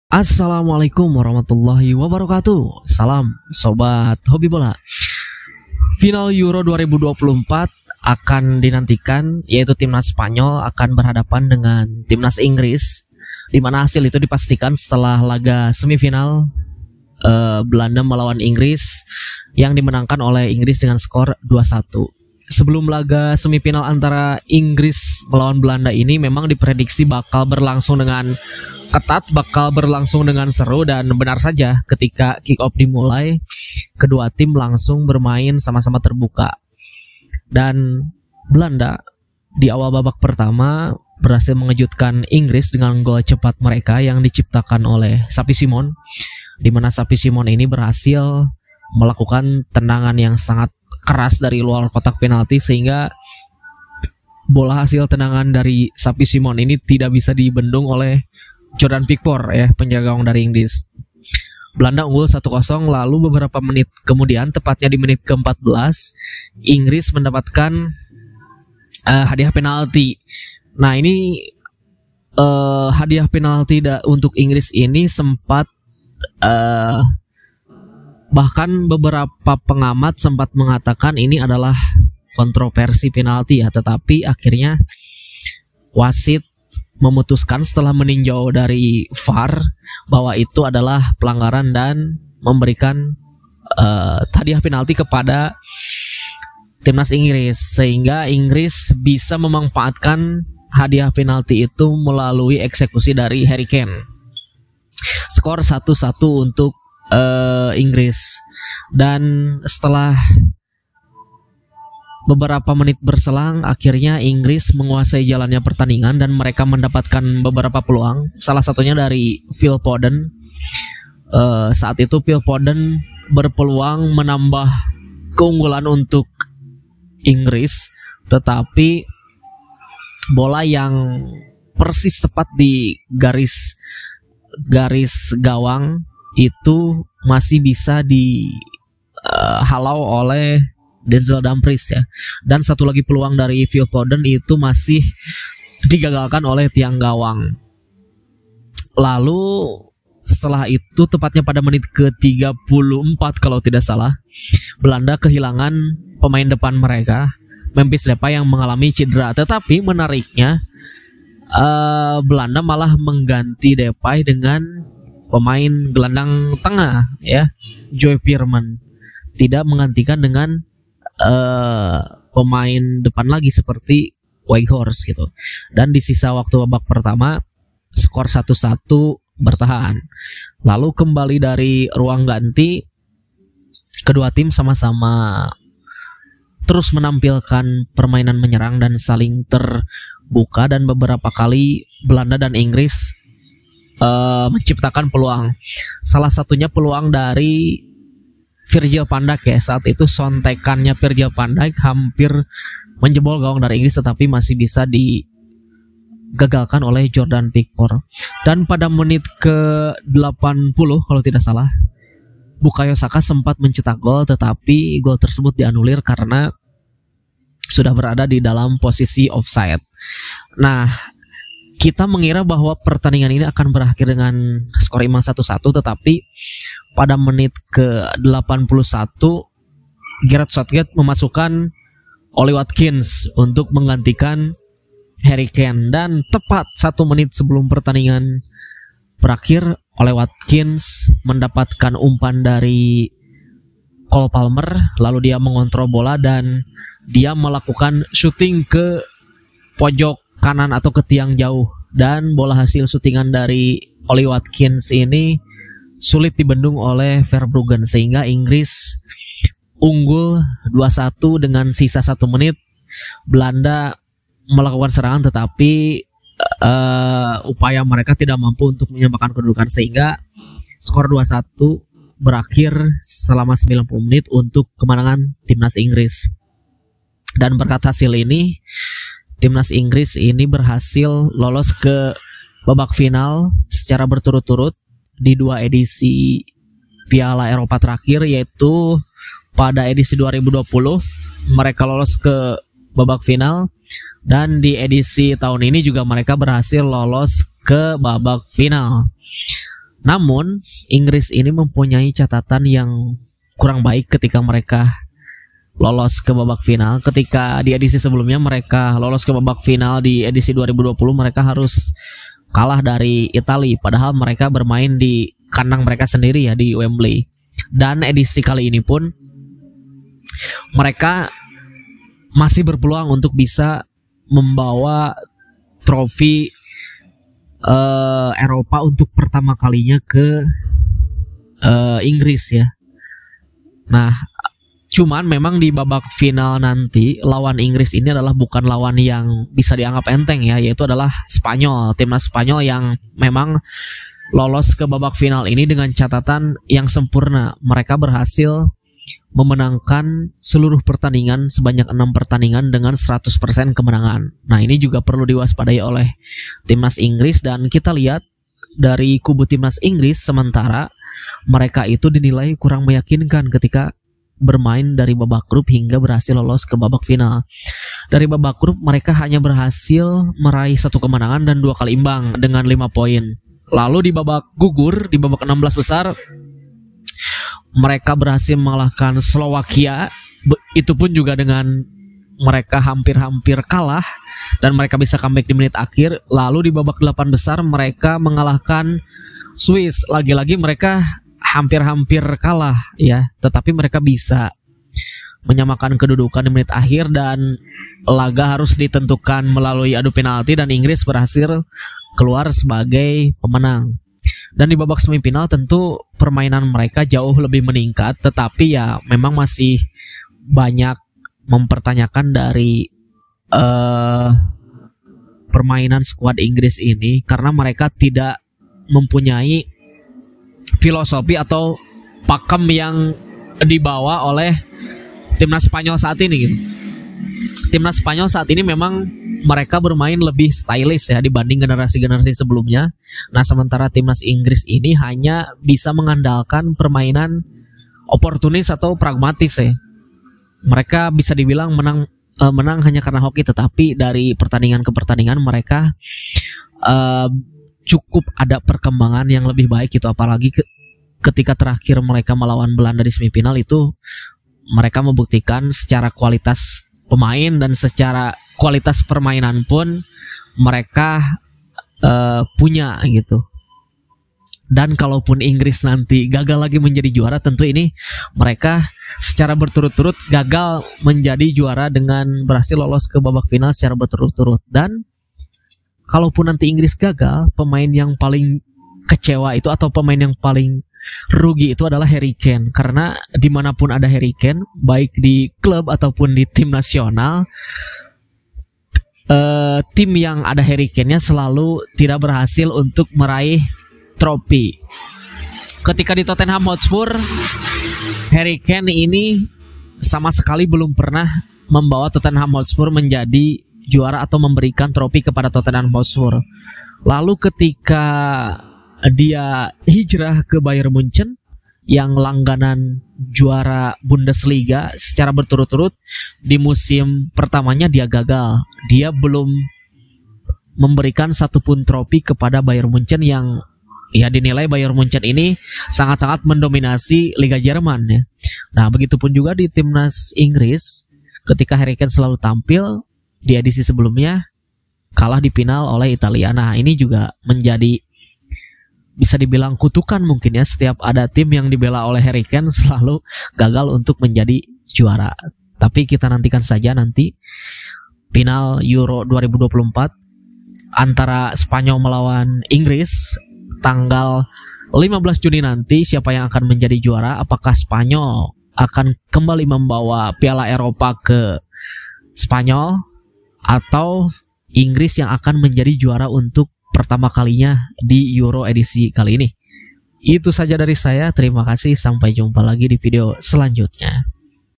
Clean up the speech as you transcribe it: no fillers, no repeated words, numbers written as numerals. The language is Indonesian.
Assalamualaikum warahmatullahi wabarakatuh. Salam sobat hobi bola. Final Euro 2024 akan dinantikan, yaitu timnas Spanyol akan berhadapan dengan timnas Inggris, di mana hasil itu dipastikan setelah laga semifinal Belanda melawan Inggris yang dimenangkan oleh Inggris dengan skor 2-1. Sebelum laga semifinal antara Inggris melawan Belanda ini memang diprediksi bakal berlangsung dengan ketat, bakal berlangsung dengan seru, dan benar saja ketika kick off dimulai, kedua tim langsung bermain sama-sama terbuka. Dan Belanda di awal babak pertama berhasil mengejutkan Inggris dengan gol cepat mereka yang diciptakan oleh Xavi Simons, di mana Xavi Simons ini berhasil melakukan tendangan yang sangat keras dari luar kotak penalti, sehingga bola hasil tendangan dari Xavi Simons ini tidak bisa dibendung oleh Jordan Pickford, penjaga gawang dari Inggris. Belanda unggul 1-0, lalu beberapa menit kemudian, tepatnya di menit ke-14, Inggris mendapatkan hadiah penalti. Nah, ini hadiah penalti untuk Inggris ini sempat bahkan beberapa pengamat sempat mengatakan ini adalah kontroversi penalti tetapi akhirnya wasit memutuskan setelah meninjau dari VAR bahwa itu adalah pelanggaran dan memberikan hadiah penalti kepada timnas Inggris, sehingga Inggris bisa memanfaatkan hadiah penalti itu melalui eksekusi dari Harry Kane. Skor 1-1 untuk Inggris. Dan setelah beberapa menit berselang, akhirnya Inggris menguasai jalannya pertandingan dan mereka mendapatkan beberapa peluang. Salah satunya dari Phil Foden. Saat itu Phil Foden berpeluang menambah keunggulan untuk Inggris, tetapi bola yang persis tepat di garis gawang itu masih bisa dihalau oleh Denzel Dumfries dan satu lagi peluang dari Phil Foden itu masih digagalkan oleh tiang gawang. Lalu setelah itu, tepatnya pada menit ke-34 kalau tidak salah, Belanda kehilangan pemain depan mereka, Memphis Depay, yang mengalami cedera. Tetapi menariknya, Belanda malah mengganti Depay dengan pemain gelandang tengah Joy Veerman, tidak menggantikan dengan pemain depan lagi seperti Weghorst gitu. Dan di sisa waktu babak pertama skor 1-1 bertahan. Lalu kembali dari ruang ganti, kedua tim sama-sama terus menampilkan permainan menyerang dan saling terbuka, dan beberapa kali Belanda dan Inggris menciptakan peluang. Salah satunya peluang dari Virgil van Dijk saat itu sontekannya Virgil van Dijk hampir menjebol gawang dari Inggris, tetapi masih bisa digagalkan oleh Jordan Pickford. Dan pada menit ke-80 kalau tidak salah, Bukayo Saka sempat mencetak gol, tetapi gol tersebut dianulir karena sudah berada di dalam posisi offside. Nah, kita mengira bahwa pertandingan ini akan berakhir dengan skor imbang 1-1, tetapi pada menit ke-81 Gareth Southgate memasukkan Ollie Watkins untuk menggantikan Harry Kane, dan tepat 1 menit sebelum pertandingan berakhir, Ollie Watkins mendapatkan umpan dari Cole Palmer, lalu dia mengontrol bola dan dia melakukan shooting ke pojok kanan atau ke tiang jauh, dan bola hasil syutingan dari Ollie Watkins ini sulit dibendung oleh Verbruggen, sehingga Inggris unggul 2-1 dengan sisa 1 menit. Belanda melakukan serangan, tetapi upaya mereka tidak mampu untuk menyamakan kedudukan, sehingga skor 2-1 berakhir selama 90 menit untuk kemenangan timnas Inggris. Dan berkat hasil ini, timnas Inggris ini berhasil lolos ke babak final secara berturut-turut di 2 edisi Piala Eropa terakhir, yaitu pada edisi 2020 mereka lolos ke babak final, dan di edisi tahun ini juga mereka berhasil lolos ke babak final. Namun Inggris ini mempunyai catatan yang kurang baik ketika mereka lolos ke babak final. Ketika di edisi sebelumnya mereka lolos ke babak final di edisi 2020, mereka harus kalah dari Italia, padahal mereka bermain di kandang mereka sendiri ya, di Wembley. Dan edisi kali ini pun mereka masih berpeluang untuk bisa membawa trofi Eropa untuk pertama kalinya ke Inggris ya. Nah, cuman memang di babak final nanti lawan Inggris ini adalah bukan lawan yang bisa dianggap enteng ya, yaitu adalah Spanyol, timnas Spanyol yang memang lolos ke babak final ini dengan catatan yang sempurna. Mereka berhasil memenangkan seluruh pertandingan sebanyak 6 pertandingan dengan 100% kemenangan. Nah, ini juga perlu diwaspadai oleh timnas Inggris, dan kita lihat dari kubu timnas Inggris sementara mereka itu dinilai kurang meyakinkan ketika bermain dari babak grup hingga berhasil lolos ke babak final. Dari babak grup mereka hanya berhasil meraih 1 kemenangan dan 2 kali imbang dengan 5 poin. Lalu di babak gugur, di babak 16 besar, mereka berhasil mengalahkan Slovakia. Itu pun juga dengan mereka hampir-hampir kalah dan mereka bisa comeback di menit akhir. Lalu di babak 8 besar mereka mengalahkan Swiss. Lagi-lagi mereka hampir-hampir kalah ya, tetapi mereka bisa menyamakan kedudukan di menit akhir dan laga harus ditentukan melalui adu penalti dan Inggris berhasil keluar sebagai pemenang. Dan di babak semifinal tentu permainan mereka jauh lebih meningkat, tetapi ya memang masih banyak mempertanyakan dari permainan skuad Inggris ini karena mereka tidak mempunyai filosofi atau pakem yang dibawa oleh timnas Spanyol saat ini gitu. Timnas Spanyol saat ini memang mereka bermain lebih stylish ya dibanding generasi-generasi sebelumnya. Nah, sementara timnas Inggris ini hanya bisa mengandalkan permainan oportunis atau pragmatis ya. Mereka bisa dibilang menang hanya karena hoki, tetapi dari pertandingan ke pertandingan mereka cukup ada perkembangan yang lebih baik itu, apalagi ketika terakhir mereka melawan Belanda di semifinal itu mereka membuktikan secara kualitas pemain dan secara kualitas permainan pun mereka punya gitu. Dan kalaupun Inggris nanti gagal lagi menjadi juara, tentu ini mereka secara berturut-turut gagal menjadi juara dengan berhasil lolos ke babak final secara berturut-turut. Dan kalaupun nanti Inggris gagal, pemain yang paling kecewa itu atau pemain yang paling rugi itu adalah Harry Kane. Karena dimanapun ada Harry Kane, baik di klub ataupun di tim nasional, tim yang ada Harry Kane-nya selalu tidak berhasil untuk meraih trofi. Ketika di Tottenham Hotspur, Harry Kane ini sama sekali belum pernah membawa Tottenham Hotspur menjadi juara atau memberikan trofi kepada Tottenham Hotspur. Lalu ketika dia hijrah ke Bayern Munchen yang langganan juara Bundesliga secara berturut-turut, di musim pertamanya dia gagal. Dia belum memberikan satupun trofi kepada Bayern Munchen yang ya dinilai Bayern Munchen ini sangat-sangat mendominasi Liga Jerman ya. Nah, begitupun juga di timnas Inggris ketika Harry Kane selalu tampil, di edisi sebelumnya kalah di final oleh Italia. Nah, ini juga menjadi bisa dibilang kutukan mungkin ya, setiap ada tim yang dibela oleh Harry Kane selalu gagal untuk menjadi juara. Tapi kita nantikan saja nanti final Euro 2024 antara Spanyol melawan Inggris tanggal 15 Juni nanti, siapa yang akan menjadi juara. Apakah Spanyol akan kembali membawa Piala Eropa ke Spanyol atau Inggris yang akan menjadi juara untuk pertama kalinya di Euro edisi kali ini. Itu saja dari saya. Terima kasih. Sampai jumpa lagi di video selanjutnya.